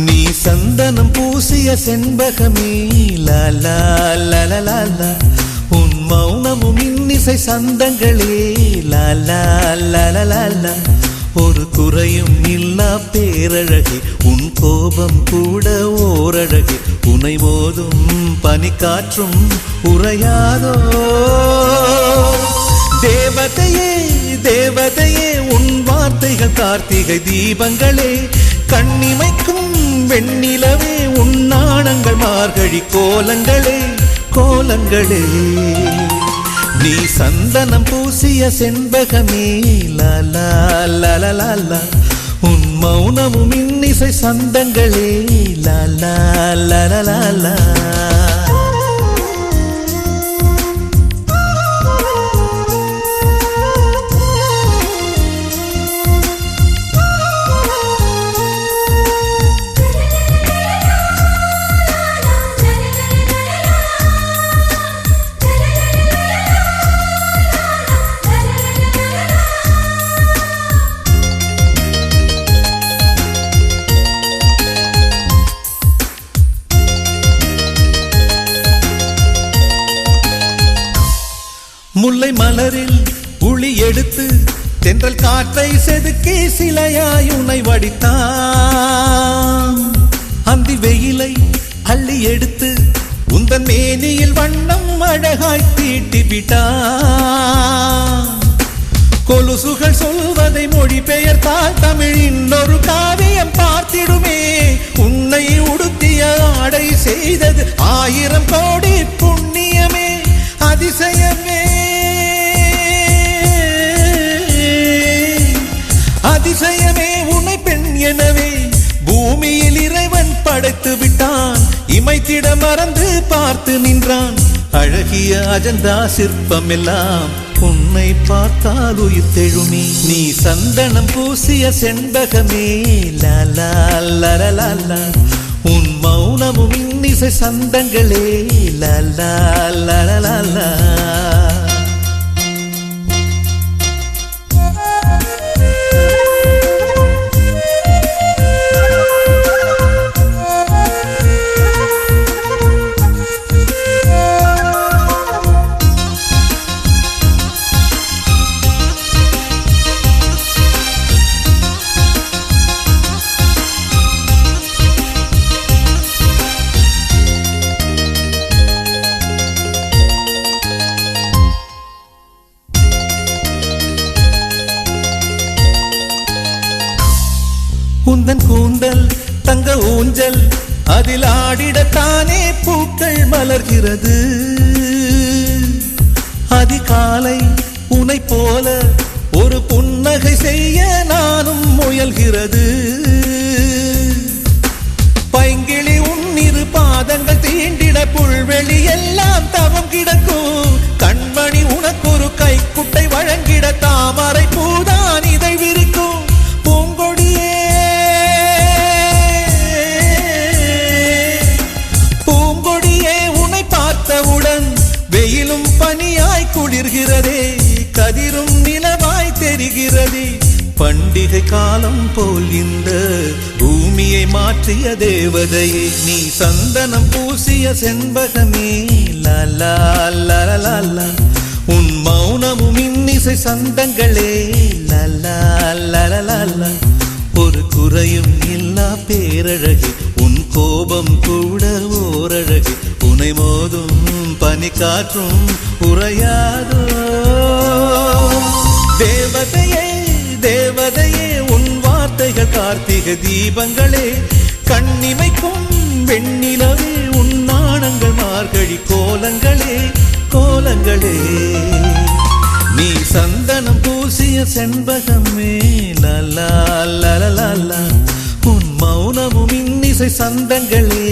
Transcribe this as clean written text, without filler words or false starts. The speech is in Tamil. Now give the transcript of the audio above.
நீ சந்தனம் பூசிய செண்பகமே லாலா லாலா, உன் மௌனமும் இன்னிசை சந்தங்களே லாலா லாலா, ஒரு குறையும் இல்லா பேரழகே, உன் கோபம் கூட ஓரழகே, உனை மோதும் பனிக்காற்றும் உறையாதோ. தேவதையே தேவதையே, உன் வார்த்தைகள் கார்த்திகை தீபங்களே, கண்ணிமைக்கும் வெண்ணிலவே, உன் நாணங்கள் மார்கழி கோலங்களே கோலங்களே. நீ சந்தனம் பூசிய செண்பகமே லாலா லாலா, உன் மௌனமும் இன்னிசை சந்தங்களே லாலா லாலா. முல்லை மலரில் உளி எடுத்து தென்றல் காற்றை செதுக்கி சிலையாய் உன்னை வடித்தான். அந்தி வெயிலை அள்ளி எடுத்து உந்தன் மேனியில் வண்ணம் அழகாய் தீட்டி விட்டான். கொலுசுகள் சொல்வதை மொழி பெயர்த்தால் தமிழின் ஒரு காவியம் பார்த்திடுமே. உன்னை உடுத்திய ஆடை செய்தது 1000 கோடி புண்ணியமே, அதிசயமே அதிசயமே. உன்னை பெண் எனவே பூமியில் இறைவன் படைத்து விட்டான். இமைத்திட மறந்து பார்த்து நின்றான். அழகிய அஜந்தா சிற்பம் எல்லாம் உன்னை பார்த்தால் உயிர் தெழுமே. நீ சந்தனம் பூசிய செண்பகமே லாலா லாலா, உன் மௌனமும் இன்னிசை சந்தங்களே லாலா லாலா. உந்தன் கூந்தல் தங்க ஊஞ்சல், அதில் ஆடிடத்தானே பூக்கள் மலர்கிறது. அதிகாலை உனை போல ஒரு புன்னகை செய்ய நானும் முயல்கிறது. பைங்கிளி உன்னிரு பாதங்கள் தீண்டிட புல்வெளி எல்லாம் தவம் கிடக்கும். கண்மணி உனக்கு ஒரு கைக்குட்டை வழங்கிட தாமரை பூதான் இதை விரிக்கும். வெயிலும் பனியாய் குளிர்கிறதே, கதிரும் நிலவாய் தெரிகிறதே. பண்டிகை காலம் போல் இந்த பூமியை மாற்றிய தேவதையே, நீ சந்தனம் பூசிய செண்பகமே லாலா லாலா, உன் மௌனமும் இன்னிசை சந்தங்களே லாலா லாலா. ஒரு குறையும் இல்லா பேரழகே, உன் கோபம் கூட ஓரழகே, உனை மோதும் பனிக்காற்றும் உறையாதோ. தேவதையே தேவதையே, உன் வார்த்தைகள் கார்த்திகை தீபங்களே, கண்ணிமைக்கும் வெண்ணிலவே, உன் நாணங்கள் மார்கழி கோலங்களே கோலங்களே. நீ சந்தனம் பூசிய செண்பகமே லாலா லாலா, உன் மௌனமும் இன்னிசை சந்தங்களே